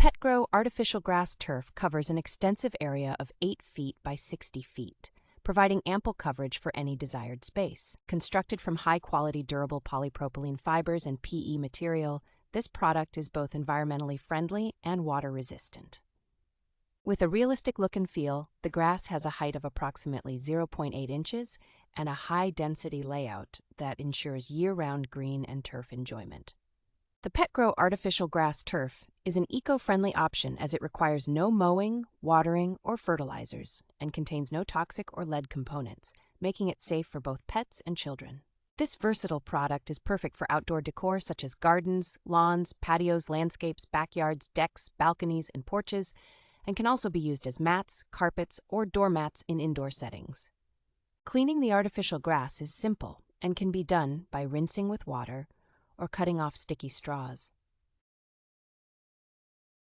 Petgrow Artificial Grass Turf covers an extensive area of 8 feet by 60 feet, providing ample coverage for any desired space. Constructed from high-quality durable polypropylene fibers and PE material, this product is both environmentally friendly and water-resistant. With a realistic look and feel, the grass has a height of approximately 0.8 inches and a high-density layout that ensures year-round green and turf enjoyment. The Petgrow Artificial Grass Turf is an eco-friendly option as it requires no mowing, watering, or fertilizers and contains no toxic or lead components, making it safe for both pets and children. This versatile product is perfect for outdoor decor such as gardens, lawns, patios, landscapes, backyards, decks, balconies, and porches, and can also be used as mats, carpets, or doormats in indoor settings. Cleaning the artificial grass is simple and can be done by rinsing with water or cutting off sticky straws.